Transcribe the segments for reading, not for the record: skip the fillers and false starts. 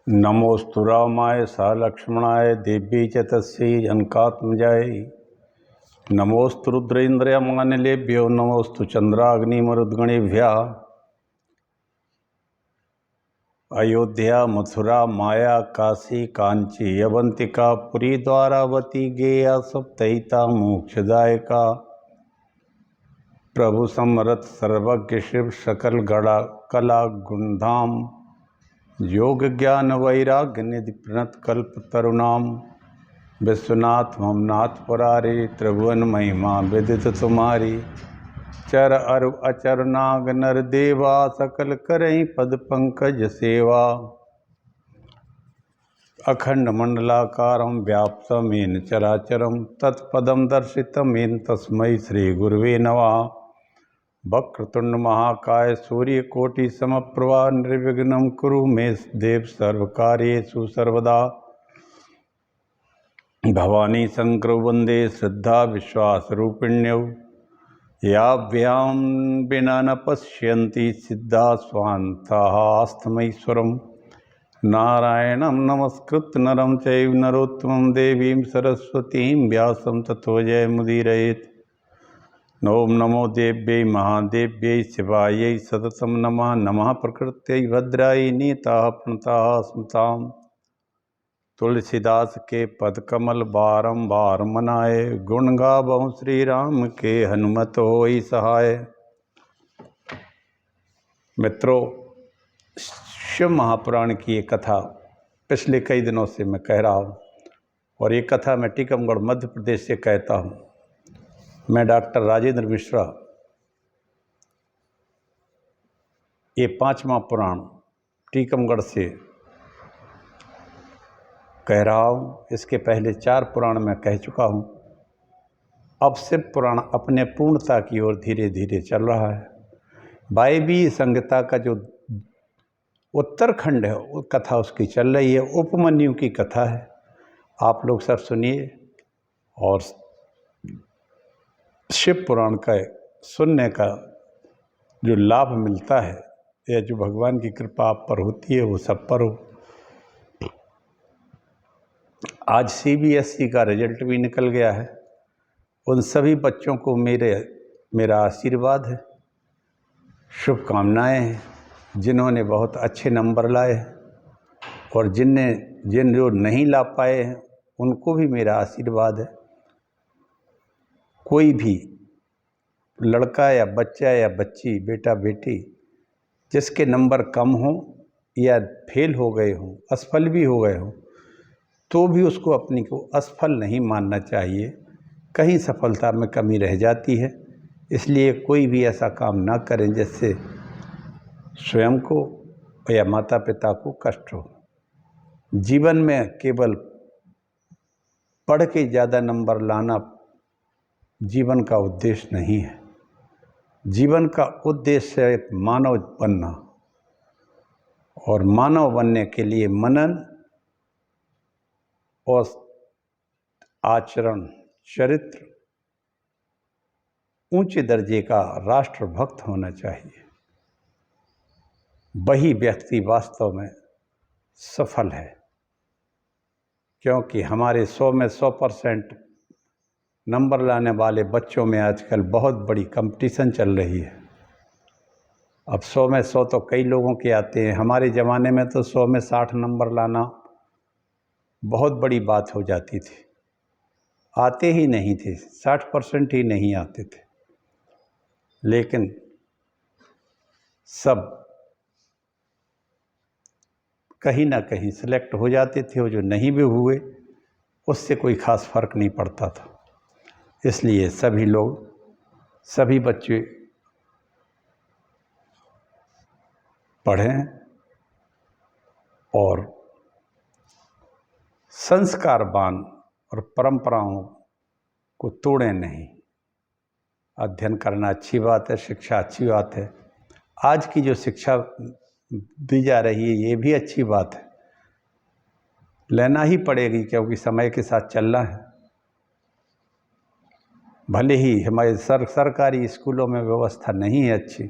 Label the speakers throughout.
Speaker 1: नमोस्तु रामाय लक्ष्मणाय देव्यै च तस्यै जनकात्मजायै। नमोस्तु रुद्रेन्द्रयमानिलेभ्यो नमोस्तु चंद्राग्निमरुद्गणेभ्यः। अयोध्या मथुरा माया काशी कांची अवंतिका पुरी द्वारावती गेया सप्तहिता मोक्षदायका। प्रभु समरथ सर्वज्ञ शिव सकल गणा कला गुणधाम। योग ज्ञान वैराग्य निधि प्रणत कल्प तरुणाम। विश्वनाथ ममनाथ पुरारी त्रिभुवन महिमा विदित तुम्हारी। चर अरु अचर नाग नर देवा सकल करई पद पंकज सेवा। अखंड मंडलाकारं व्याप्तं येन चराचरं तत्पदं दर्शितं येन तस्मै श्री गुरुवे नमः। वक्रतुंड महाकाय सूर्यकोटि समप्रभा निर्विघ्नं कुरु मे देव सर्वकार्येषु सर्वदा। भवानी शंकरौ वंदे श्रद्धा विश्वास रूपिण्यौ। याभ्यां विना न पश्यन्ति सिद्धा स्वान्ताः अस्तमैश्वरम्। नारायणं नमस्कृत्य नरं चैव नरोत्तमं देवीं सरस्वतीं व्यासं ततो जयमुदीरयेत्। ओम नमो देव्यै महादेव्यै शिवायै सततं नमः। नमः प्रकृत्यै भद्रायै नीताः प्रणताः स्मृताम्। तुलसीदास के पद कमल बारंबार मनाए। गुण गावहुँ श्री राम के हनुमत होई सहाय। मित्रों, शिव महापुराण की ये कथा पिछले कई दिनों से मैं कह रहा हूँ और ये कथा मैं टीकमगढ़ मध्य प्रदेश से कहता हूँ। मैं डॉक्टर राजेंद्र मिश्रा ये 5वां पुराण टीकमगढ़ से कह रहा हूँ। इसके पहले 4 पुराण मैं कह चुका हूँ। अब शिव पुराण अपने पूर्णता की ओर धीरे धीरे चल रहा है। वायवीय संहिता का जो उत्तरखंड है वो कथा उसकी चल रही है। उपमन्यु की कथा है। आप लोग सब सुनिए और शिव पुराण का सुनने का जो लाभ मिलता है या जो भगवान की कृपा आप पर होती है वो सब पर हो। आज CBSE का रिजल्ट भी निकल गया है। उन सभी बच्चों को मेरा आशीर्वाद है, शुभकामनाएं हैं जिन्होंने बहुत अच्छे नंबर लाए हैं और जिन जो नहीं ला पाए हैं उनको भी मेरा आशीर्वाद है। कोई भी लड़का या बच्चा या बच्ची, बेटा बेटी जिसके नंबर कम हो या फेल हो गए हों, असफल भी हो गए हों, तो भी उसको अपनी को असफल नहीं मानना चाहिए। कहीं सफलता में कमी रह जाती है। इसलिए कोई भी ऐसा काम ना करें जिससे स्वयं को या माता पिता को कष्ट हो। जीवन में केवल पढ़ के ज़्यादा नंबर लाना जीवन का उद्देश्य नहीं है। जीवन का उद्देश्य है एक मानव बनना और मानव बनने के लिए मनन और आचरण, चरित्र, ऊंचे दर्जे का राष्ट्रभक्त होना चाहिए। वही व्यक्ति वास्तव में सफल है, क्योंकि हमारे 100 में 100% नंबर लाने वाले बच्चों में आजकल बहुत बड़ी कंपटीशन चल रही है। अब 100 में 100 तो कई लोगों के आते हैं। हमारे ज़माने में तो 100 में 60 नंबर लाना बहुत बड़ी बात हो जाती थी। आते ही नहीं थे, 60% ही नहीं आते थे। लेकिन सब कहीं ना कहीं सिलेक्ट हो जाते थे और जो नहीं भी हुए उससे कोई ख़ास फर्क नहीं पड़ता था। इसलिए सभी लोग, सभी बच्चे पढ़ें और संस्कारवान और परंपराओं को तोड़ें नहीं। अध्ययन करना अच्छी बात है, शिक्षा अच्छी बात है। आज की जो शिक्षा दी जा रही है ये भी अच्छी बात है, लेना ही पड़ेगी क्योंकि समय के साथ चलना है। भले ही हमारे सरकारी स्कूलों में व्यवस्था नहीं है अच्छी,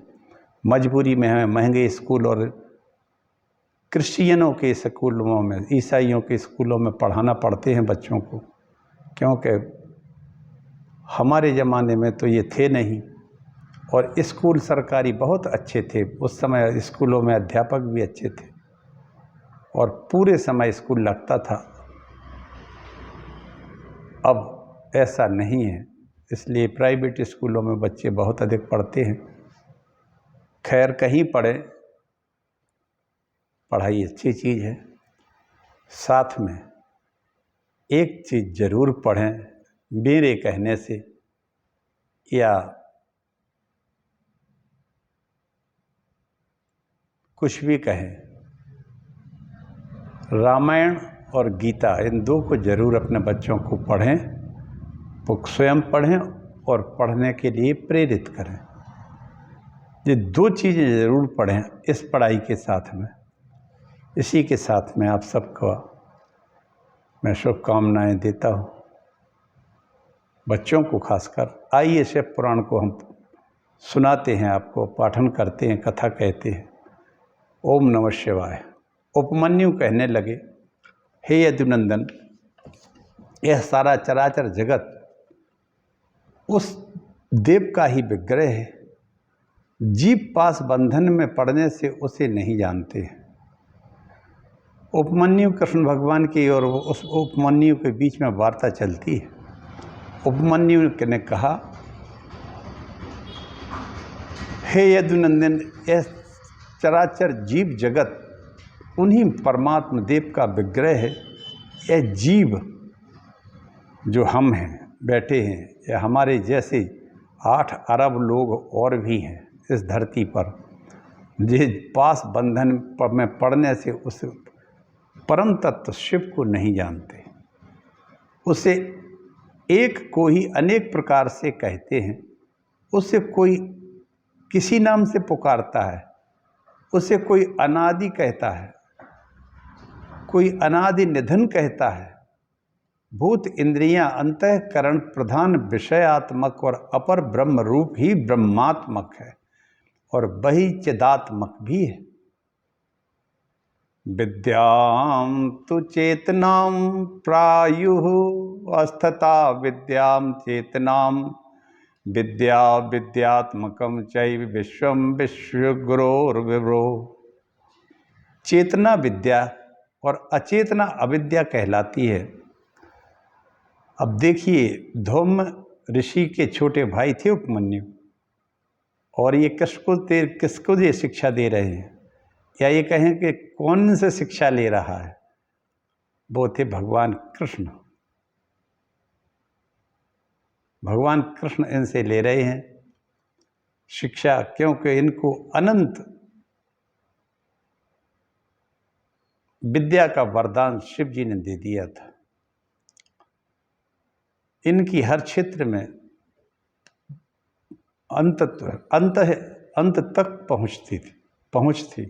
Speaker 1: मजबूरी में हमें महंगे स्कूल और क्रिश्चियनों के स्कूलों में, ईसाइयों के स्कूलों में पढ़ाना पड़ते हैं बच्चों को, क्योंकि हमारे ज़माने में तो ये थे नहीं। और स्कूल सरकारी बहुत अच्छे थे उस समय, स्कूलों में अध्यापक भी अच्छे थे और पूरे समय स्कूल लगता था। अब ऐसा नहीं है, इसलिए प्राइवेट स्कूलों में बच्चे बहुत अधिक पढ़ते हैं। खैर, कहीं पढ़े, पढ़ाई अच्छी चीज़ है। साथ में एक चीज़ ज़रूर पढ़ें, मेरे कहने से या कुछ भी कहें, रामायण और गीता, इन दो को ज़रूर अपने बच्चों को पढ़ें, वो स्वयं पढ़ें और पढ़ने के लिए प्रेरित करें। ये दो चीज़ें ज़रूर पढ़ें इस पढ़ाई के साथ में। इसी के साथ में आप सबको मैं शुभकामनाएँ देता हूँ, बच्चों को खासकर। आइए शिव पुराण को हम सुनाते हैं, आपको पाठन करते हैं, कथा कहते हैं। ओम नमः शिवाय। उपमन्यु कहने लगे, हे यदुनंदन, यह सारा चराचर जगत उस देव का ही विग्रह है। जीव पास बंधन में पड़ने से उसे नहीं जानते। उपमन्यु कृष्ण भगवान की और उस उपमन्यु के बीच में वार्ता चलती है। उपमन्यु ने कहा, हे यदुनंदन, यह चराचर जीव जगत उन्हीं परमात्मा देव का विग्रह है। यह जीव जो हम हैं, बैठे हैं, यह हमारे जैसे 8 अरब लोग और भी हैं इस धरती पर, जिस पास बंधन में पड़ने से उस परम तत्व शिव को नहीं जानते। उसे एक को ही अनेक प्रकार से कहते हैं। उसे कोई किसी नाम से पुकारता है, उसे कोई अनादि कहता है, कोई अनादि निधन कहता है। भूत इंद्रियां अंतःकरण प्रधान विषयात्मक और अपर ब्रह्म रूप ही ब्रह्मात्मक है और वही चिदात्मक भी है। विद्याम तु चेतनाम प्रायुः अस्थता विद्याम चेतनाम विद्या विद्यात्मकम चैव विश्वम विश्वगुरोर्विभ्रो। चेतना विद्या और अचेतना अविद्या कहलाती है। अब देखिए, धौम्य ऋषि के छोटे भाई थे उपमन्यु, और ये किसको ये शिक्षा दे रहे हैं, या ये कहें कि कौन से शिक्षा ले रहा है? वो थे भगवान कृष्ण। भगवान कृष्ण इनसे ले रहे हैं शिक्षा, क्योंकि इनको अनंत विद्या का वरदान शिव जी ने दे दिया था। इनकी हर क्षेत्र में अंत तक पहुँच थी।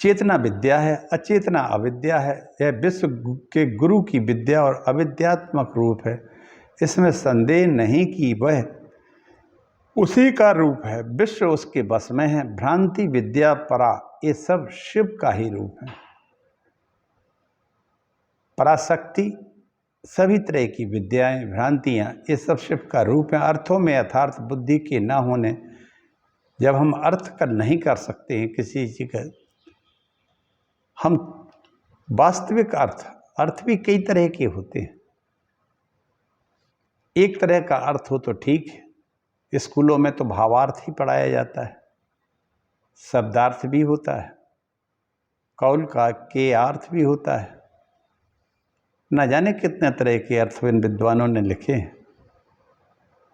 Speaker 1: चेतना विद्या है, अचेतना अविद्या है। यह विश्व के गुरु की विद्या और अविद्यात्मक रूप है। इसमें संदेह नहीं कि वह उसी का रूप है। विश्व उसके बस में है। भ्रांति विद्या परा, ये सब शिव का ही रूप है। पराशक्ति, सभी तरह की विद्याएं, भ्रांतियां, ये सब शिव का रूप है। अर्थों में यथार्थ बुद्धि के न होने, जब हम अर्थ का नहीं कर सकते हैं किसी चीज़ का, हम वास्तविक अर्थ भी कई तरह के होते हैं। एक तरह का अर्थ हो तो ठीक है। स्कूलों में तो भावार्थ ही पढ़ाया जाता है, शब्दार्थ भी होता है, कौल का के अर्थ भी होता है। न जाने कितने तरह के अर्थ इन विद्वानों ने लिखे हैं,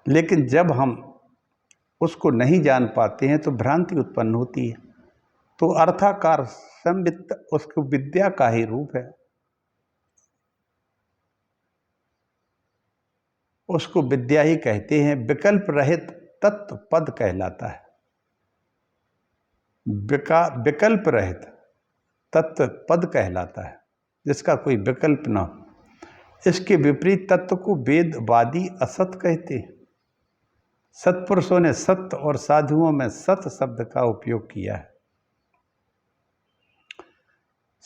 Speaker 1: लेकिन जब हम उसको नहीं जान पाते हैं तो भ्रांति उत्पन्न होती है। तो अर्थाकार संवित्त उसको विद्या का ही रूप है। उसको विद्या ही कहते हैं। विकल्प रहित तत्व पद कहलाता है। विकल्प रहित तत्व पद कहलाता है, जिसका कोई विकल्प ना हो। इसके विपरीत तत्व को वेदवादी असत कहते हैं। सत्पुरुषों ने सत्य और साधुओं में सत शब्द का उपयोग किया है।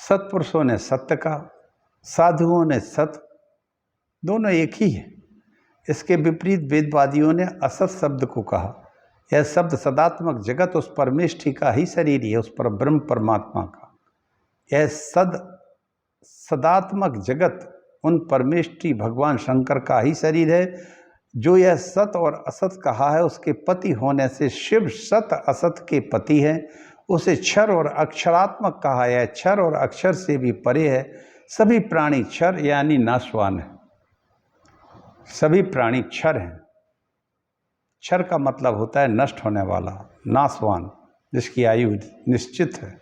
Speaker 1: सत्पुरुषों ने सत्य कहा, साधुओं ने सत, दोनों एक ही है। इसके विपरीत वेदवादियों ने असत शब्द को कहा। यह शब्द सदात्मक जगत उस परमेष्ठी का ही शरीर है, उस पर ब्रह्म परमात्मा का। यह सदात्मक जगत उन परमेष्ठी भगवान शंकर का ही शरीर है। जो यह सत और असत कहा है, उसके पति होने से शिव सत असत के पति हैं। उसे क्षर और अक्षरात्मक कहा है, क्षर और अक्षर से भी परे है। सभी प्राणी क्षर यानी नाशवान है, सभी प्राणी क्षर हैं। क्षर का मतलब होता है नष्ट होने वाला, नाशवान, जिसकी आयु निश्चित है।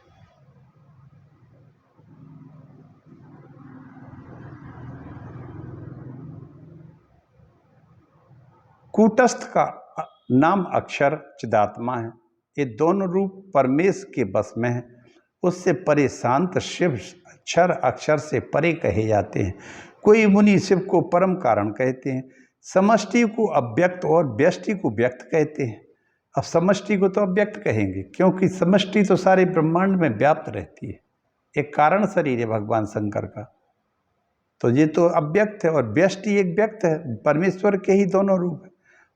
Speaker 1: कूटस्थ का नाम अक्षर चिदात्मा है। ये दोनों रूप परमेश के बस में है। उससे परे शांत शिव क्षर अक्षर से परे कहे जाते हैं। कोई मुनि शिव को परम कारण कहते हैं। समष्टि को अव्यक्त और व्यष्टि को व्यक्त कहते हैं। अब समष्टि को तो अव्यक्त कहेंगे, क्योंकि समष्टि तो सारे ब्रह्मांड में व्याप्त रहती है। एक कारण शरीर है भगवान शंकर का, तो ये तो अव्यक्त है। और व्यष्टि एक व्यक्त है, परमेश्वर के ही दोनों रूप है।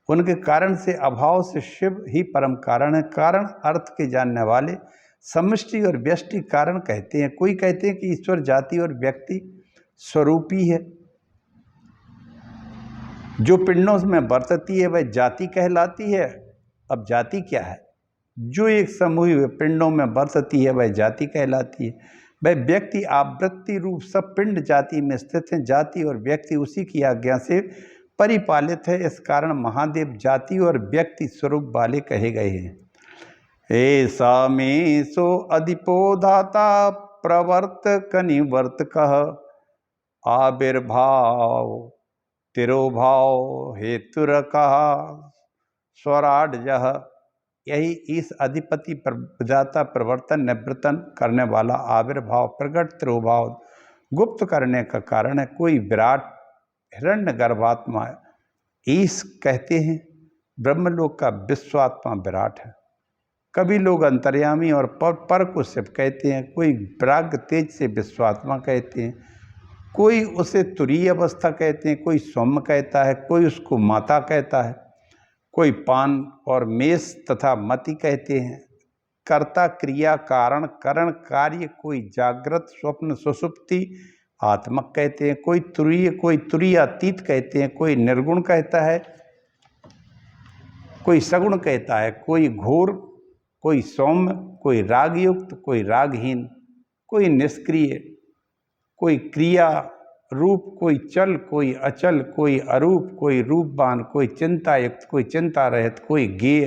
Speaker 1: उनके कारण से अभाव से शिव ही परम कारण है। कारण अर्थ के जानने वाले समष्टि और व्यष्टि कारण कहते हैं। कोई कहते हैं कि ईश्वर जाति और व्यक्ति स्वरूपी है। जो पिंडों में बरतती है वह जाति कहलाती है। अब जाति क्या है? जो एक समूह पिंडों में बरतती है वह जाति कहलाती है। वह व्यक्ति आवृत्ति रूप सब पिंड जाति में स्थित हैं। जाति और व्यक्ति उसी की आज्ञा से परिपालित है। इस कारण महादेव जाति और व्यक्ति स्वरूप वाले कहे गए हैं। ऐसा में सो अधिपो धाता प्रवर्त कनिवर्त कह, आविर्भाव तिरोभाव हेतुर कहा स्वराट जह। यही इस अधिपति प्रजाता प्रवर्तन निवृत्तन करने वाला, आविर्भाव प्रकट तिरोभाव गुप्त करने का कारण है। कोई विराट हिरण्य गर्भात्मा ईश कहते हैं। ब्रह्मलोक का विश्वात्मा विराट है। कभी लोग अंतर्यामी और पर को शिव कहते हैं। कोई प्राग तेज से विश्वात्मा कहते हैं। कोई उसे तुरीय अवस्था कहते हैं, कोई सौम्य कहता है, कोई उसको माता कहता है, कोई पान और मेष तथा मति कहते हैं। कर्ता क्रिया कारण करण कार्य, कोई जागृत स्वप्न सुषुप्ति आत्मक कहते हैं। कोई तुरीय, कोई तुरीयातीत कहते हैं। कोई निर्गुण कहता है, कोई सगुण कहता है। कोई घोर, कोई सौम्य, कोई रागयुक्त, कोई रागहीन, कोई निष्क्रिय, कोई क्रिया रूप, कोई चल, कोई अचल, कोई अरूप, कोई रूपवान, कोई चिंता युक्त, कोई चिंता रहित, कोई गेय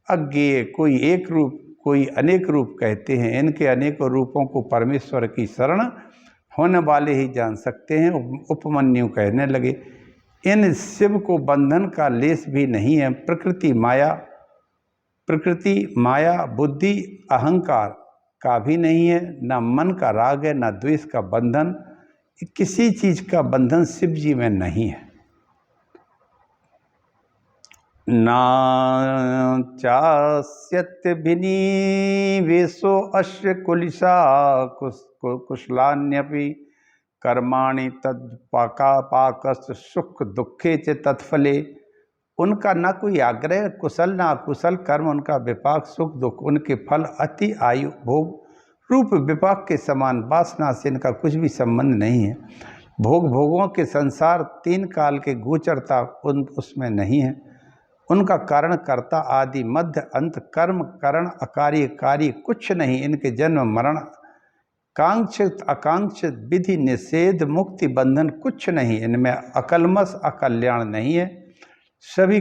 Speaker 1: अज्ञेय, कोई एक रूप, कोई अनेक रूप कहते हैं। इनके अनेकों रूपों को परमेश्वर की शरण होने वाले ही जान सकते हैं। उपमन्यु कहने लगे, इन शिव को बंधन का लेस भी नहीं है। प्रकृति माया बुद्धि अहंकार का भी नहीं है। न मन का राग है, न द्वेष का बंधन। किसी चीज का बंधन शिव जी में नहीं है। ना चास्यत्य विनिवेशो अश्य कुलिशा कुशलान्यपि कर्माणि तत्पाकस्य सुख दुखे च तत्फले। उनका न कोई आग्रह कुशल न अकुशल कर्म, उनका विपाक सुख दुख, उनके फल अति आयु भोग रूप विपाक के समान। वासना से इनका कुछ भी संबंध नहीं है। भोगों के संसार तीन काल के गोचरता उसमें नहीं है। उनका कारण कर्ता आदि मध्य अंत, कर्म करण अकार्य कार्य कुछ नहीं। इनके जन्म मरण कांक्षित अकांक्षित विधि निषेध मुक्ति बंधन कुछ नहीं। इनमें अकल्मष अकल्याण नहीं है। सभी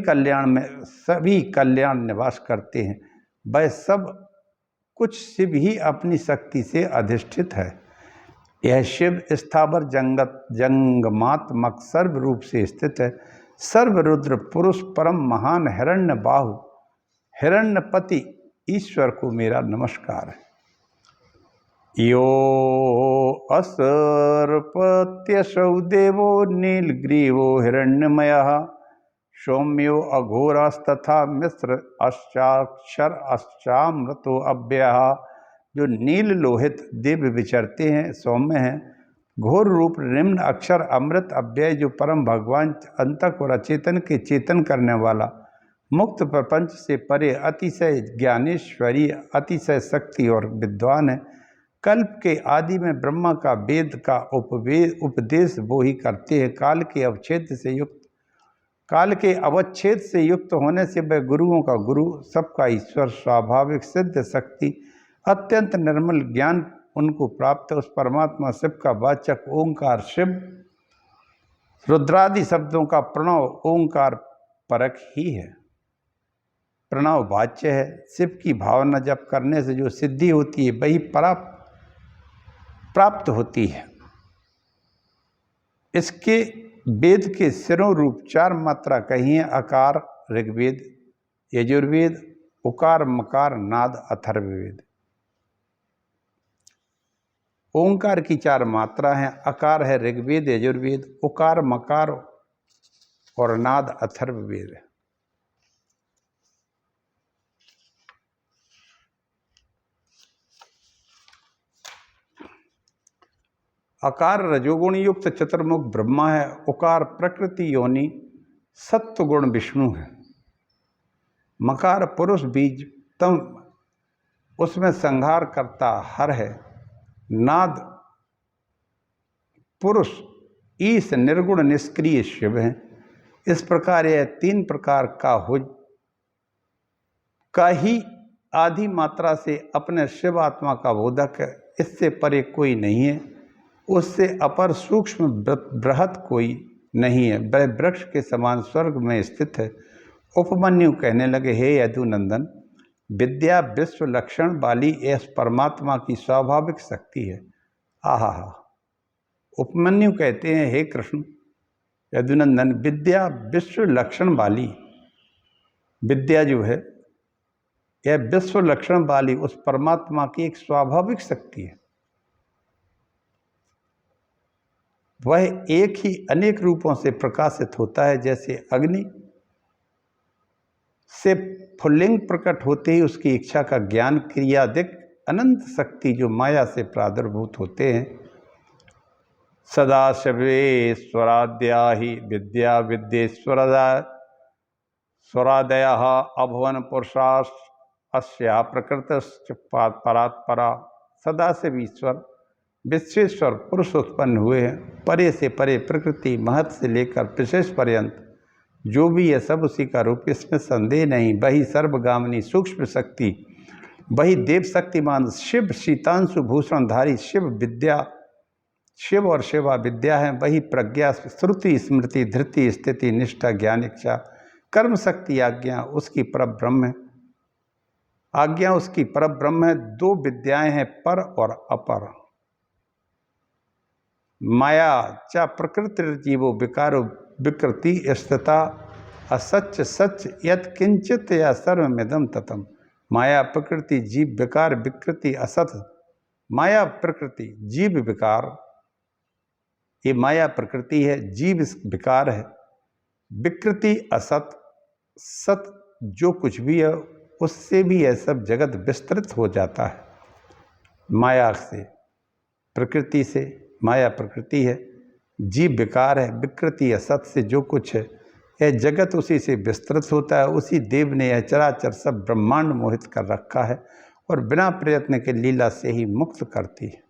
Speaker 1: कल्याण निवास करते हैं। वह सब कुछ शिव ही अपनी शक्ति से अधिष्ठित है। यह शिव स्थावर जंगमात्मक सर्व रूप से स्थित है। सर्वरुद्र पुरुष परम महान हिरण्य बाहु हिरण्यपति ईश्वर को मेरा नमस्कार है। यो असर्पत्यसौ देवो नीलग्रीवो हिरण्यमयः, सौम्यो अघोरस्तथा मिश्र अष्टाक्षर अष्टामृतो अव्ययः, जो नील लोहित दिव्य विचरते हैं, सौम्य हैं, घोर रूप निम्न अक्षर अमृत अव्यय जो परम भगवान अंतक और अचेतन के चेतन करने वाला, मुक्त प्रपंच से परे अतिशय ज्ञानेश्वरी, अतिशय शक्ति और विद्वान है। कल्प के आदि में ब्रह्मा का वेद का उपदेश वो ही करते हैं। काल के अवच्छेद से युक्त होने से वह गुरुओं का गुरु, सबका ईश्वर, स्वाभाविक सिद्ध शक्ति, अत्यंत निर्मल ज्ञान उनको प्राप्त उस परमात्मा शिव का वाचक ओंकार शिव, रुद्रादि शब्दों का प्रणव ओंकार परक ही है, प्रणव वाच्य है। शिव की भावना जप करने से जो सिद्धि होती है वही प्राप्त होती है। इसके वेद के सिरों रूप 4 मात्रा कही है, अकार ऋग्वेद, यजुर्वेद, उकार मकार नाद अथर्ववेद। ओंकार की 4 मात्रा हैं, अकार है ऋग्वेद यजुर्वेद, उकार मकार और नाद अथर्ववेद। अकार रजोगुण युक्त चतुर्मुख ब्रह्मा है, उकार प्रकृति योनि सत्व गुण विष्णु है, मकार पुरुष बीज तम उसमें संहार करता हर है, नाद पुरुष ईश निर्गुण निष्क्रिय शिव है। इस प्रकार यह 3 प्रकार का ही आधी मात्रा से अपने शिव आत्मा का बोधक है। इससे परे कोई नहीं है, उससे अपर सूक्ष्म बृहत कोई नहीं है। वह वृक्ष के समान स्वर्ग में स्थित है। उपमन्यु कहने लगे, हे यदुनंदन, विद्या विश्व लक्षण वाली इस परमात्मा की स्वाभाविक शक्ति है। आहा हा। उपमन्यु कहते हैं, हे कृष्ण यदुनंदन, विद्या विश्व लक्षण वाली विद्या जो है यह विश्व लक्षण वाली उस परमात्मा की एक स्वाभाविक शक्ति है। वह एक ही अनेक रूपों से प्रकाशित होता है। जैसे अग्नि से फुल्लिंग प्रकट होते ही उसकी इच्छा का ज्ञान क्रियादिक अनंत शक्ति जो माया से प्रादुर्भूत होते हैं। सदाशिवेश्वराद्या ही विद्या विद्येश्वरादया अभवन पुरुषाश अस्या प्रकृत परात्परा। सदाशिव ईश्वर विश्वेश्वर पुरुष उत्पन्न हुए हैं। परे से परे प्रकृति महत से लेकर विशेष पर्यंत जो भी है सब उसी का रूप, इसमें संदेह नहीं। वही सर्वगामिनी सूक्ष्म शक्ति, वही देव शक्तिमान शिव शीतांशु भूषणधारी शिव विद्या, शिव और शिवा विद्या है। वही प्रज्ञा श्रुति स्मृति धृति स्थिति निष्ठा ज्ञान इच्छा कर्म शक्ति आज्ञा उसकी परब्रह्म है। आज्ञा उसकी परब्रह्म है। 2 विद्याएं हैं, पर और अपर। माया च प्रकृति जीवो विकारो विकृति स्थिता असच सच यत किंचित या सर्वमिदं ततम। माया प्रकृति जीव विकार विकृति असत। माया प्रकृति जीव विकार, ये माया प्रकृति है, जीव विकार है, विकृति असत, सत जो कुछ भी है उससे भी यह सब जगत विस्तृत हो जाता है। माया से, प्रकृति से, माया प्रकृति है, जीव विकार है, विकृति असत से जो कुछ है यह जगत उसी से विस्तृत होता है। उसी देव ने यह चराचर सब ब्रह्मांड मोहित कर रखा है और बिना प्रयत्न के लीला से ही मुक्त करती है।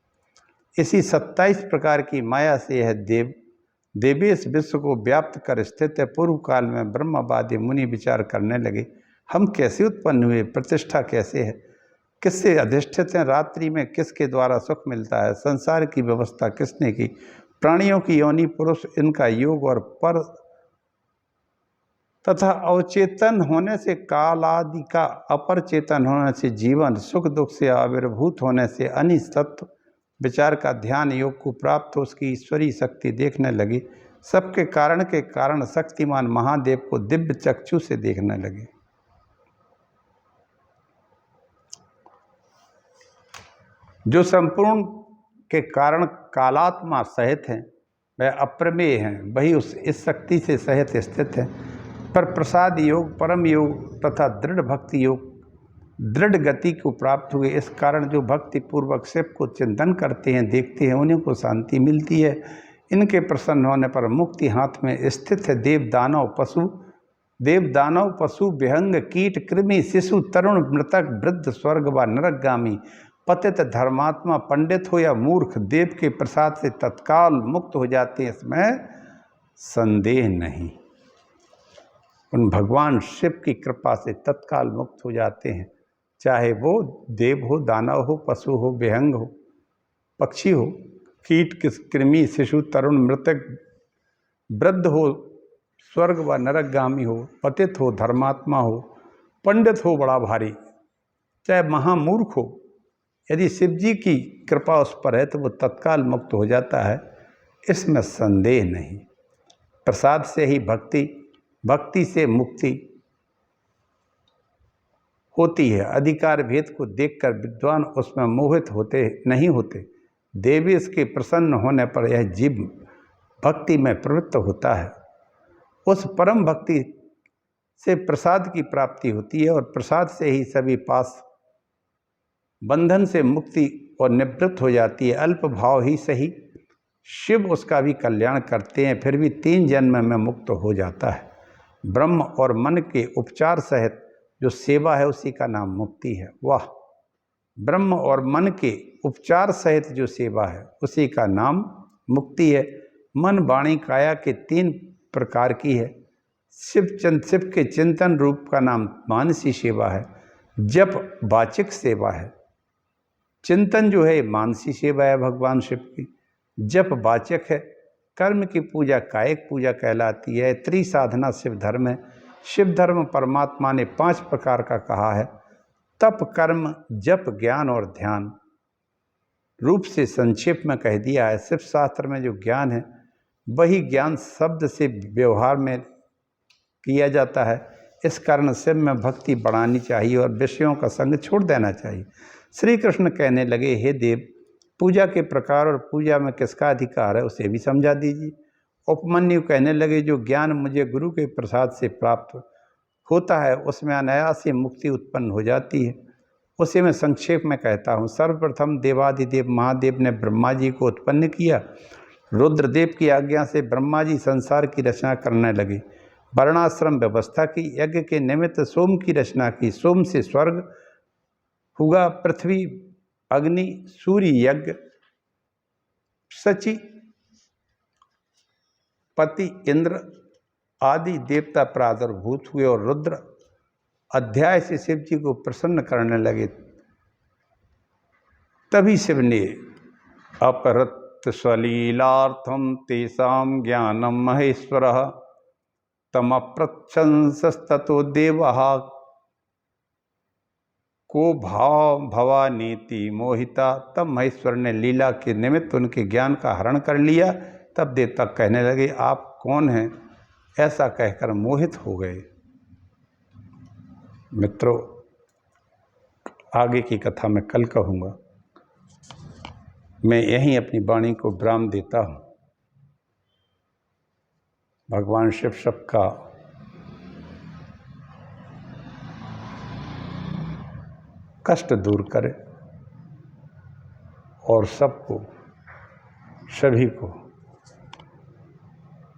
Speaker 1: इसी 27 प्रकार की माया से यह देवेश विश्व को व्याप्त कर स्थित है। पूर्व काल में ब्रह्मवादी मुनि विचार करने लगे, हम कैसे उत्पन्न हुए, प्रतिष्ठा कैसे है, किससे अधिष्ठित हैं, रात्रि में किसके द्वारा सुख मिलता है, संसार की व्यवस्था किसने की, प्राणियों की योनि पुरुष, इनका योग और पर तथा अवचेतन होने से काल आदि का, अपर चेतन होने से जीवन, सुख दुख से आविर्भूत होने से अनिश तत्व विचार का ध्यान योग को प्राप्त हो उसकी ईश्वरीय शक्ति देखने लगी। सबके कारण के कारण शक्तिमान महादेव को दिव्य चक्षु से देखने लगे। जो संपूर्ण के कारण कालात्मा सहित हैं, वह अप्रमेय हैं, वही इस शक्ति से सहित स्थित है। पर प्रसाद योग, परम योग तथा दृढ़ भक्ति योग दृढ़ गति को प्राप्त हुए। इस कारण जो भक्ति पूर्वक शिव को चिंतन करते हैं, देखते हैं, उन्हीं को शांति मिलती है। इनके प्रसन्न होने पर मुक्ति हाथ में स्थित है। देव दानव पशु विहंग कीट कृमि शिशु तरुण मृतक वृद्ध स्वर्ग व नरकगामी पतित धर्मात्मा पंडित हो या मूर्ख देव के प्रसाद से तत्काल मुक्त हो जाते हैं, इसमें संदेह नहीं। उन भगवान शिव की कृपा से तत्काल मुक्त हो जाते हैं, चाहे वो देव हो, दानव हो, पशु हो, विहंग हो, पक्षी हो, कीट कृमि शिशु तरुण मृतक वृद्ध हो, स्वर्ग व नरकगामी हो, पतित हो, धर्मात्मा हो, पंडित हो बड़ा भारी, चाहे महामूर्ख हो, यदि शिव जी की कृपा उस पर है तो वो तत्काल मुक्त हो जाता है, इसमें संदेह नहीं। प्रसाद से ही भक्ति से मुक्ति होती है। अधिकार भेद को देखकर विद्वान उसमें मोहित नहीं होते। देवेश के प्रसन्न होने पर यह जीव भक्ति में प्रवृत्त होता है। उस परम भक्ति से प्रसाद की प्राप्ति होती है और प्रसाद से ही सभी पास बंधन से मुक्ति और निवृत्त हो जाती है। अल्प भाव ही सही शिव उसका भी कल्याण करते हैं, फिर भी 3 जन्म में मुक्त हो जाता है। ब्रह्म और मन के उपचार सहित जो सेवा है उसी का नाम मुक्ति है। वाह! ब्रह्म और मन के उपचार सहित जो सेवा है उसी का नाम मुक्ति है। मन वाणी काया के 3 प्रकार की है। शिव के चिंतन रूप का नाम मानसी सेवा है। जप वाचिक सेवा है। चिंतन जो है मानसी सेवा है भगवान शिव की। जप वाचक है। कर्म की पूजा कायिक पूजा कहलाती है। त्रिसाधना शिव धर्म है। शिव धर्म परमात्मा ने 5 प्रकार का कहा है। तप, कर्म, जप, ज्ञान और ध्यान रूप से संक्षेप में कह दिया है। शिव शास्त्र में जो ज्ञान है वही ज्ञान शब्द से व्यवहार में किया जाता है। इस कारण शिव में भक्ति बढ़ानी चाहिए और विषयों का संग छोड़ देना चाहिए। श्री कृष्ण कहने लगे, हे देव, पूजा के प्रकार और पूजा में किसका अधिकार है उसे भी समझा दीजिए। उपमन्यु कहने लगे, जो ज्ञान मुझे गुरु के प्रसाद से प्राप्त होता है उसमें अनायास ही मुक्ति उत्पन्न हो जाती है। उसे मैं संक्षेप में कहता हूँ। सर्वप्रथम देवाधिदेव महादेव ने ब्रह्मा जी को उत्पन्न किया। रुद्रदेव की आज्ञा से ब्रह्मा जी संसार की रचना करने लगे। वर्णाश्रम व्यवस्था की, यज्ञ के निमित्त सोम की रचना की। सोम से स्वर्ग हुआ, पृथ्वी, अग्नि, सूर्य, यज्ञ, शची, पति, इंद्र आदि देवता प्रादुर्भूत हुए और रुद्र अध्याय से शिव जी को प्रसन्न करने लगे। तभी शिव ने अपरत स्वलीलार्थम तेषां ज्ञानम महेश्वरः तमप्रच्छंसस्ततो देवः को भवानीति मोहिता। तब महेश्वर ने लीला के निमित्त उनके ज्ञान का हरण कर लिया। तब देवता कहने लगे, आप कौन हैं? ऐसा कहकर मोहित हो गए। मित्रों, आगे की कथा मैं कल कहूँगा। मैं यहीं अपनी वाणी को विराम देता हूँ। भगवान शिव सबका कष्ट दूर करे और सबको, सभी को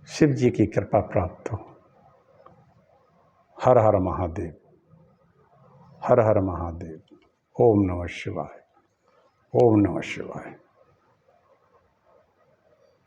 Speaker 1: शिव जी की कृपा प्राप्त हो। हर हर महादेव, हर हर महादेव। ओम नमः शिवाय, ओम नमः शिवाय।